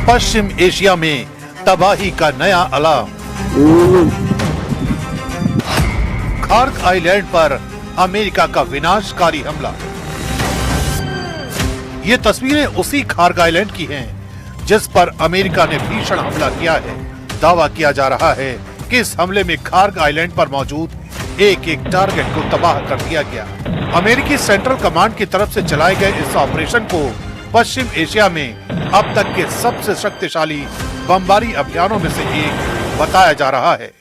पश्चिम Asia में तबाही का नया अलार्म। खार्ग आइलैंड पर अमेरिका का विनाशकारी हमला। ये तस्वीरें उसी खार्ग आइलैंड की हैं, जिस पर अमेरिका ने भीषण हमला किया है। दावा किया जा रहा है कि इस हमले में खार्ग आइलैंड पर मौजूद एक एक टारगेट को तबाह कर दिया गया। अमेरिकी सेंट्रल कमांड की तरफ से चलाए गए इस ऑपरेशन को पश्चिम एशिया में अब तक के सबसे शक्तिशाली बमबारी अभियानों में से एक बताया जा रहा है।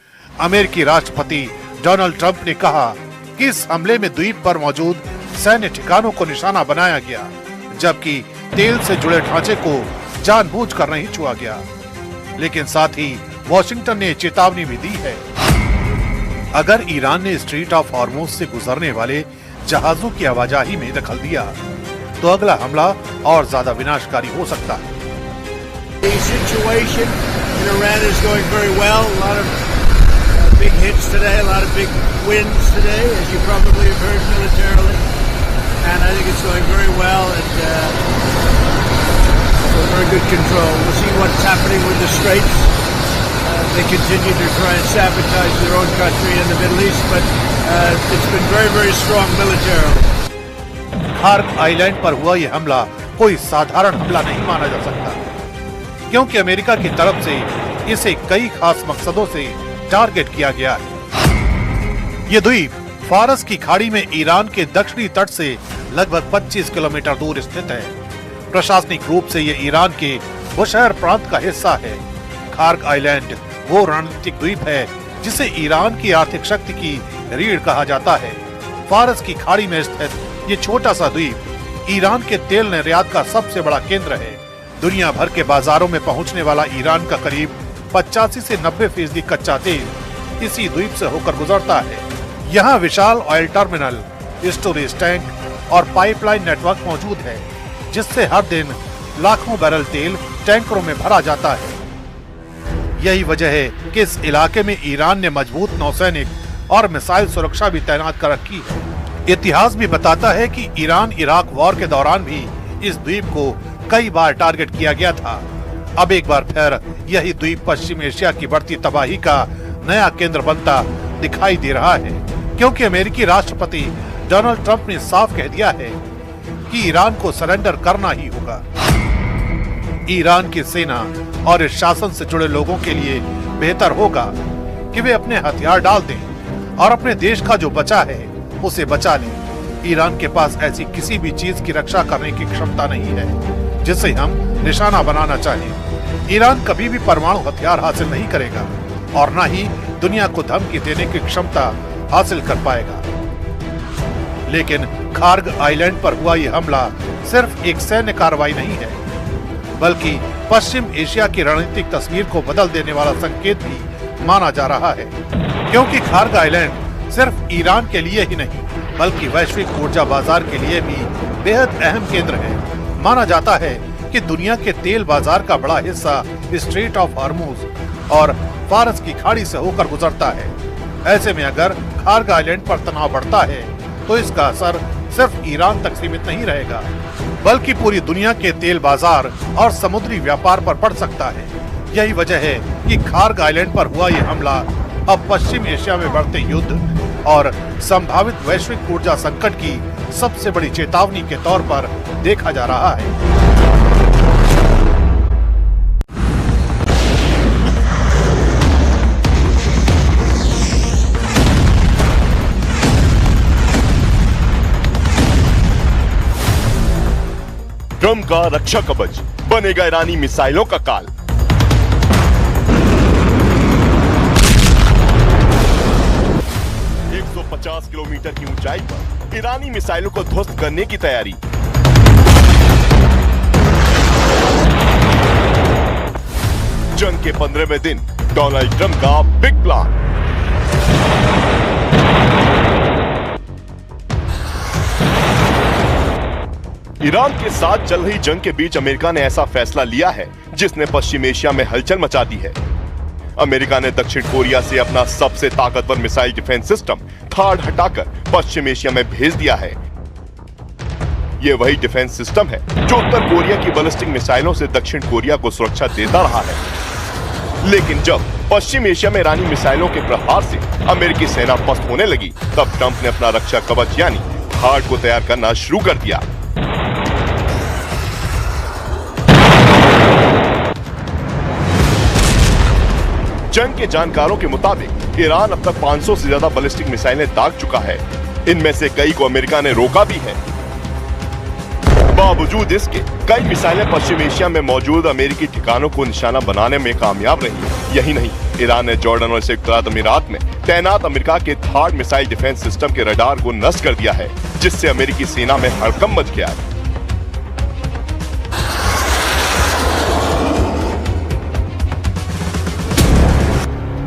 अमेरिकी राष्ट्रपति डोनाल्ड ट्रंप ने कहा कि इस हमले में द्वीप पर मौजूद सैन्य ठिकानों को निशाना बनाया गया, जबकि तेल से जुड़े ढांचे को जानबूझकर नहीं छुआ गया। लेकिन साथ ही वॉशिंगटन ने चेतावनी भी दी है, अगर ईरान ने स्ट्रेट ऑफ हॉर्मुज से गुजरने वाले जहाजों की आवाजाही में दखल दिया तो अगला हमला और ज्यादा विनाशकारी हो सकता है। The situation in Iran is going very well. A lot of big hits today, a lot of big wins today, as you probably have heard militarily. And I think it's going very well and very good control. We'll see what's happening with the Straits. They continue to try and sabotage their own country in the Middle East, but it's been very, very strong militarily. Kharg island पर हुआ यह हमला कोई साधारण हमला नहीं माना जा सकता, क्योंकि अमेरिका की तरफ से इसे कई खास मकसदों से टारगेट किया गया है। ये द्वीप फारस की खाड़ी में ईरान के दक्षिणी तट से लगभग 25 किलोमीटर दूर स्थित है। प्रशासनिक रूप से ये ईरान के बुशहर प्रांत का हिस्सा है। खार्ग आइलैंड वो रणनीतिक द्वीप है जिसे ईरान की आर्थिक शक्ति की रीढ़ कहा जाता है। फारस की खाड़ी में स्थित ये छोटा सा द्वीप ईरान के तेल निर्यात का सबसे बड़ा केंद्र है। दुनिया भर के बाजारों में पहुंचने वाला ईरान का करीब 85 से 90% कच्चा तेल इसी द्वीप से होकर गुजरता है। यहाँ विशाल ऑयल टर्मिनल, स्टोरेज टैंक और पाइपलाइन नेटवर्क मौजूद है, जिससे हर दिन लाखों बैरल तेल टैंकरों में भरा जाता है। यही वजह है कि इस इलाके में ईरान ने मजबूत नौसैनिक और मिसाइल सुरक्षा भी तैनात कर रखी है। इतिहास भी बताता है कि ईरान इराक वॉर के दौरान भी इस द्वीप को कई बार टारगेट किया गया था। अब एक बार फिर यही द्वीप पश्चिम एशिया की बढ़ती तबाही का नया केंद्र बनता दिखाई दे रहा है, क्योंकि अमेरिकी राष्ट्रपति डोनाल्ड ट्रंप ने साफ कह दिया है कि ईरान को सरेंडर करना ही होगा। ईरान की सेना और इस शासन से जुड़े लोगों के लिए बेहतर होगा कि वे अपने हथियार डाल दें और अपने देश का जो बचा है उसे बचा लें। ईरान के पास ऐसी किसी भी चीज की रक्षा करने की क्षमता नहीं है जिसे हम निशाना बनाना चाहें। ईरान कभी भी परमाणु हथियार हासिल नहीं करेगा और न ही दुनिया को धमकी देने की क्षमता हासिल कर पाएगा। लेकिन खार्ग आइलैंड पर हुआ यह हमला सिर्फ एक सैन्य कार्रवाई नहीं है, बल्कि पश्चिम एशिया की रणनीतिक तस्वीर को बदल देने वाला संकेत भी माना जा रहा है, क्योंकि खार्ग आइलैंड सिर्फ ईरान के लिए ही नहीं बल्कि वैश्विक ऊर्जा बाजार के लिए भी बेहद अहम केंद्र है। माना जाता है कि दुनिया के तेल बाजार का बड़ा हिस्सा स्ट्रेट ऑफ हॉर्मुज और फारस की खाड़ी से होकर गुजरता है। ऐसे में अगर खार्ग आइलैंड पर तनाव बढ़ता है तो इसका असर सिर्फ ईरान तक सीमित नहीं रहेगा, बल्कि पूरी दुनिया के तेल बाजार और समुद्री व्यापार पर पड़ सकता है। यही वजह है कि खार्ग आइलैंड पर हुआ यह हमला अब पश्चिम एशिया में बढ़ते युद्ध और संभावित वैश्विक ऊर्जा संकट की सबसे बड़ी चेतावनी के तौर पर देखा जा रहा है। ट्रंप का रक्षा कवच बनेगा ईरानी मिसाइलों का काल। किलोमीटर की ऊंचाई पर ईरानी मिसाइलों को ध्वस्त करने की तैयारी। जंग के 15वें दिन डोनाल्ड ट्रंप का बिग प्लान। ईरान के साथ चल रही जंग के बीच अमेरिका ने ऐसा फैसला लिया है जिसने पश्चिम एशिया में हलचल मचा दी है। अमेरिका ने दक्षिण कोरिया से अपना सबसे ताकतवर मिसाइल डिफेंस सिस्टम थाड हटाकर पश्चिम एशिया में भेज दिया है। ये वही डिफेंस सिस्टम है जो उत्तर कोरिया की बैलिस्टिक मिसाइलों से दक्षिण कोरिया को सुरक्षा देता रहा है। लेकिन जब पश्चिम एशिया में ईरानी मिसाइलों के प्रहार से अमेरिकी सेना पस्त होने लगी, तब ट्रंप ने अपना रक्षा कवच यानी थार्ड को तैयार करना शुरू कर दिया। जंग के जानकारों के मुताबिक ईरान अब तक 500 से ज्यादा बैलिस्टिक मिसाइलें दाग चुका है। इनमें से कई को अमेरिका ने रोका भी है। बावजूद इसके कई मिसाइलें पश्चिम एशिया में मौजूद अमेरिकी ठिकानों को निशाना बनाने में कामयाब रही। यही नहीं, ईरान ने जॉर्डन और संयुक्त अरब अमीरात में तैनात अमेरिका के थार्ड मिसाइल डिफेंस सिस्टम के रडार को नष्ट कर दिया है, जिससे अमेरिकी सेना में हड़कंप मच गया है।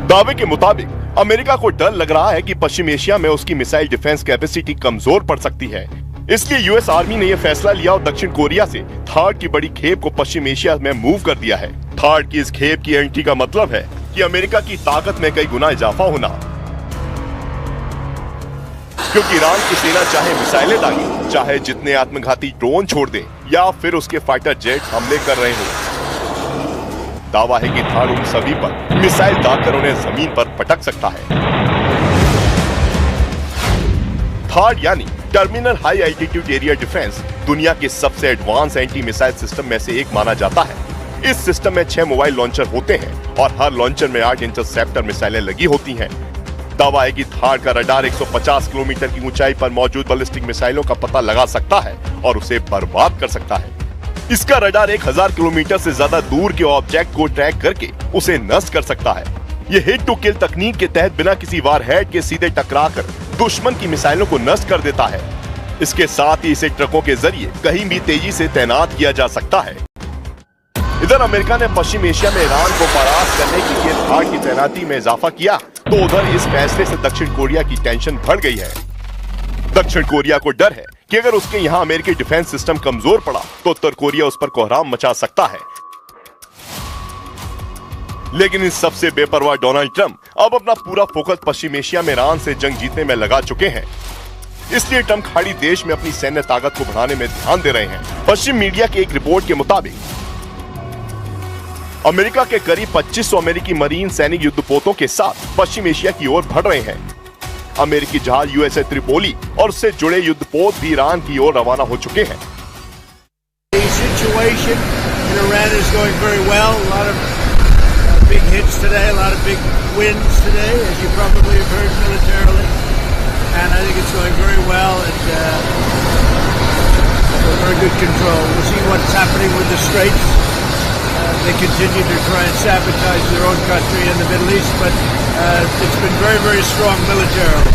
दावे के मुताबिक अमेरिका को डर लग रहा है कि पश्चिम एशिया में उसकी मिसाइल डिफेंस कैपेसिटी कमजोर पड़ सकती है। इसलिए यूएस आर्मी ने यह फैसला लिया और दक्षिण कोरिया से थार्ड की बड़ी खेप को पश्चिम एशिया में मूव कर दिया है। थार्ड की इस खेप की एंट्री का मतलब है कि अमेरिका की ताकत में कई गुना इजाफा होना, क्योंकि ईरान की सेना चाहे मिसाइलें दागे, चाहे जितने आत्मघाती ड्रोन छोड़ दे या फिर उसके फाइटर जेट हमले कर रहे हो, दावा है कि थार्ड उन सभी पर मिसाइल दागकर उन्हें जमीन पर पटक सकता है। थार्ड यानी terminal high altitude area defence दुनिया के सबसे एडवांस एंटी मिसाइल सिस्टम में से एक माना जाता है। इस सिस्टम में 6 मोबाइल लॉन्चर होते हैं और हर लॉन्चर में 8 इंटरसेप्टर मिसाइलें लगी होती हैं। दावा है कि थार्ड का रडार 150 किलोमीटर की ऊंचाई पर मौजूद बैलिस्टिक मिसाइलों का पता लगा सकता है और उसे बर्बाद कर सकता है। इसका रडार 1000 किलोमीटर से ज्यादा दूर के ऑब्जेक्ट को ट्रैक करके उसे नष्ट कर सकता है। ये हिट टू किल तकनीक के तहत बिना किसी वारहेड के सीधे टकराकर दुश्मन की मिसाइलों को नष्ट कर देता है। इसके साथ ही इसे ट्रकों के जरिए कहीं भी तेजी से तैनात किया जा सकता है। इधर अमेरिका ने पश्चिम एशिया में ईरान को परास्त करने के लिए थार्ड की तैनाती में इजाफा किया, तो उधर इस फैसले से दक्षिण कोरिया की टेंशन बढ़ गई है। दक्षिण कोरिया को डर है कि अगर उसके यहाँ अमेरिकी डिफेंस सिस्टम कमजोर पड़ा तो उत्तर कोरिया उस पर कोहराम मचा सकता है। लेकिन इस सबसे बेपरवाह डोनाल्ड ट्रंप अब अपना पूरा फोकस पश्चिम एशिया में ईरान से जंग जीतने में लगा चुके हैं। इसलिए ट्रंप खाड़ी देश में अपनी सैन्य ताकत को बढ़ाने में ध्यान दे रहे हैं। पश्चिम मीडिया की एक रिपोर्ट के मुताबिक अमेरिका के करीब 2500 अमेरिकी मरीन सैनिक युद्धपोतों के साथ पश्चिम एशिया की ओर बढ़ रहे हैं। अमेरिकी जहाज यूएसए त्रिपोली और उससे जुड़े युद्धपोत भी ईरान की ओर रवाना हो चुके हैं। The situation in Iran is going very well. A lot of big hits today, a lot of big wins today, as you probably have heard militarily. And I think it's going very well and very good control. We'll see what's happening with the Straits. They continue to try and sabotage their own country in the Middle East, but it's been very, very strong militarily.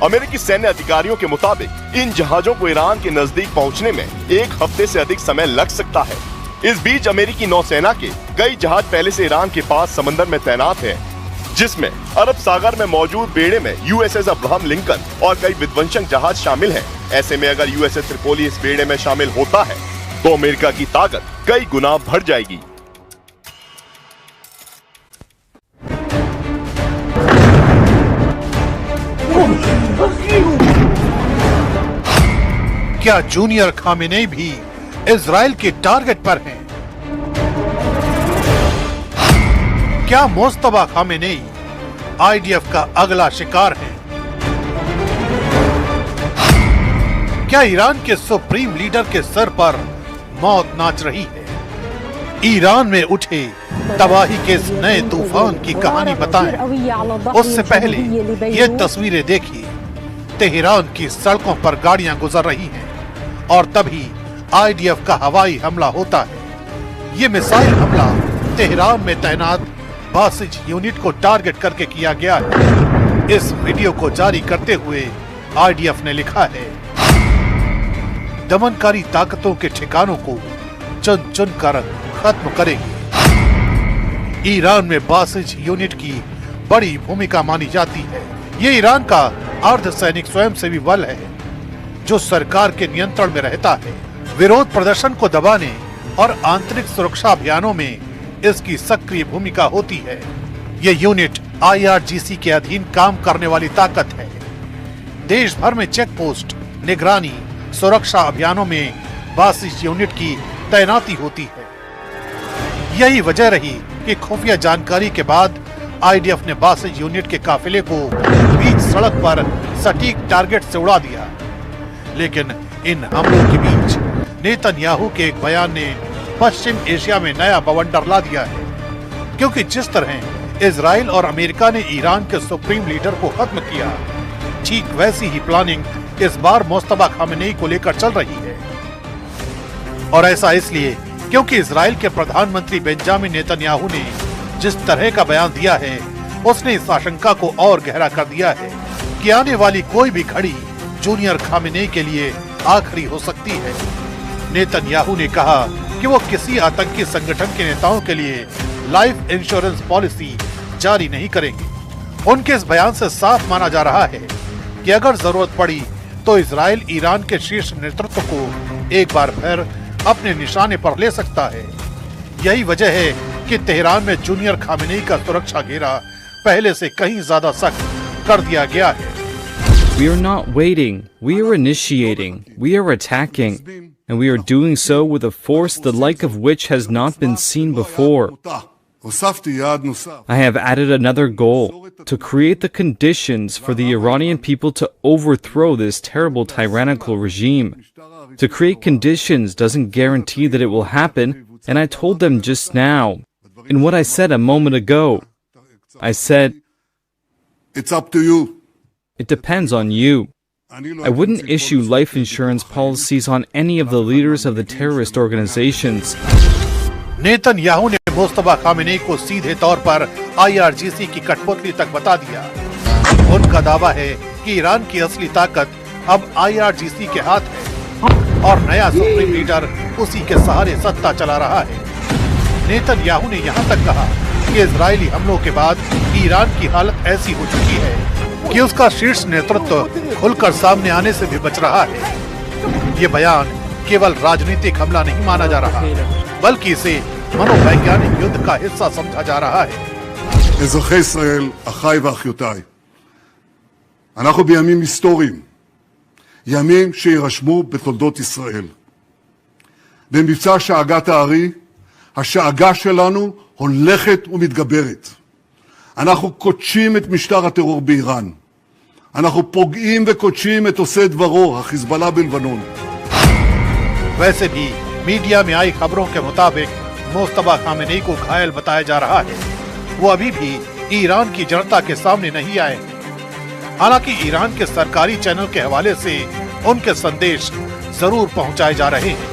अमेरिकी सैन्य अधिकारियों के मुताबिक इन जहाजों को Iran के नजदीक पहुंचने में 1 हफ्ते से अधिक समय लग सकता है। इस बीच अमेरिकी नौसेना के कई जहाज पहले से ईरान के पास समंदर में तैनात हैं, जिसमें अरब सागर में मौजूद बेड़े में यूएसएस अब्राहम लिंकन और कई विध्वंसक जहाज शामिल हैं। ऐसे में अगर यूएसएस त्रिपोली इस बेड़े में शामिल होता है तो अमेरिका की ताकत कई गुना बढ़ जाएगी। क्या जूनियर खामेनेई भी इजराइल के टारगेट पर हैं? क्या मुस्तफा खामेनेई आईडीएफ का अगला शिकार है? क्या ईरान के सुप्रीम लीडर के सर पर मौत नाच रही है? ईरान में उठे तबाही के इस नए तूफान की कहानी बताएं। उससे पहले ये तस्वीरें देखिए। तेहरान की सड़कों पर गाड़ियां गुजर रही हैं और तभी आईडीएफ का हवाई हमला होता है। ये मिसाइल हमला तेहरान में तैनात बासिज यूनिट को टारगेट करके किया गया है। इस वीडियो को जारी करते हुए आईडीएफ ने लिखा है, दमनकारी ताकतों के ठिकानों को चुन चुन कर खत्म करेगी। ईरान में बासिज यूनिट की बड़ी भूमिका मानी जाती है। ये ईरान का अर्धसैनिक स्वयंसेवी बल है जो सरकार के नियंत्रण में रहता है। विरोध प्रदर्शन को दबाने और आंतरिक सुरक्षा अभियानों में इसकी सक्रिय भूमिका होती है। ये यूनिट IRGC के अधीन काम करने वाली ताकत है। देश भर में चेक पोस्ट, निगरानी, सुरक्षा अभियानों में 32 यूनिट की तैनाती होती है। यही वजह रही कि खुफिया जानकारी के बाद आईडीएफ ने 62 यूनिट के काफिले को बीच सड़क पर सटीक टारगेट से उड़ा दिया। लेकिन इन हमलों के बीच नेतन्याहू के एक बयान ने पश्चिम एशिया में नया बवंडर ला दिया है, क्योंकि जिस तरह इजराइल और अमेरिका ने ईरान के सुप्रीम लीडर को खत्म किया, ठीक वैसी ही प्लानिंग इस बार मुस्तफा खामेनेई को लेकर चल रही है। और ऐसा इसलिए क्योंकि इजराइल के प्रधानमंत्री बेंजामिन नेतन्याहू ने जिस तरह का बयान दिया है, उसने इस आशंका को और गहरा कर दिया है कि आने वाली कोई भी घड़ी जूनियर खामेनेई के लिए आखिरी हो सकती है। नेतन्याहू ने कहा कि वो किसी आतंकी संगठन के नेताओं के लिए लाइफ इंश्योरेंस पॉलिसी जारी नहीं करेंगे। उनके इस बयान से साफ माना जा रहा है कि अगर जरूरत पड़ी तो इजराइल ईरान के शीर्ष नेतृत्व को एक बार फिर अपने निशाने पर ले सकता है। यही वजह है कि तेहरान में जूनियर खामेनेई का सुरक्षा घेरा पहले से कहीं ज्यादा सख्त कर दिया गया है। We are not waiting. We are initiating. We are attacking. And we are doing so with a force the like of which has not been seen before. I have added another goal, to create the conditions for the Iranian people to overthrow this terrible tyrannical regime. To create conditions doesn't guarantee that it will happen, and I told them just now, in what I said a moment ago. I said, it's up to you. It depends on you. I wouldn't issue life insurance policies on any of the leaders of the terrorist organizations. Netanyahu ने Mustafa Khamenei को सीधे तौर पर IRGC की कठपुतली तक बता दिया। उनका दावा है कि ईरान की असली ताकत अब IRGC के हाथ है और नया सुप्रीम लीडर उसी के सहारे सत्ता चला रहा है। नेतन्याहू ने यहाँ तक कहा कि इजरायली हमलों के बाद ईरान की हालत ऐसी हो चुकी है कि उसका शीर्ष नेतृत्व खुलकर सामने आने से भी बच रहा है। ये बयान केवल राजनीतिक हमला नहीं माना जा रहा, बल्कि इसे मनोवैज्ञानिक युद्ध का हिस्सा समझा जा रहा है। אזרחי ישראל, אחיי ואחיותיי, אנחנו בימים היסטוריים, ימים שירשמו בתולדות ישראל. במבצע שאגת הארי, השאגה שלנו הולכת ומתגברת. אנחנו קודשים את משטר הטרור באיראן. אנחנו פוגעים וקודשים את עושה דברו, החיזבאללה בלבנון. वैसे भी मीडिया में आई खबरों के मुताबिक मुस्तफा खामेनेई को घायल बताया जा रहा है। वो अभी भी ईरान की जनता के सामने नहीं आए। हालांकि ईरान के सरकारी चैनल के हवाले से उनके संदेश जरूर पहुंचाए जा रहे हैं।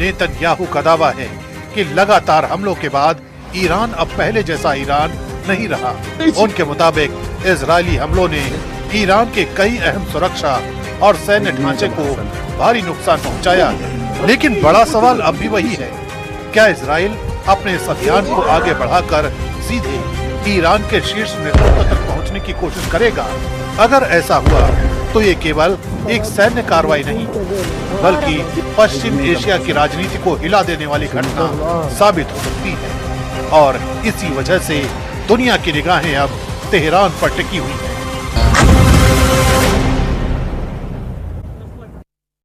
नेतन्याहू का दावा है कि लगातार हमलों के बाद ईरान अब पहले जैसा ईरान नहीं रहा। उनके मुताबिक इजरायली हमलों ने ईरान के कई अहम सुरक्षा और सैन्य ढांचे को भारी नुकसान पहुंचाया। लेकिन बड़ा सवाल अब भी वही है, क्या इजराइल अपने इस अभियान को आगे बढ़ाकर सीधे ईरान के शीर्ष नेतृत्व तक पहुंचने की कोशिश करेगा? अगर ऐसा हुआ तो ये केवल एक सैन्य कार्रवाई नहीं, बल्कि पश्चिम एशिया की राजनीति को हिला देने वाली घटना साबित हो सकती है। और इसी वजह से दुनिया की निगाहें अब तेहरान पर टिकी हुई हैं।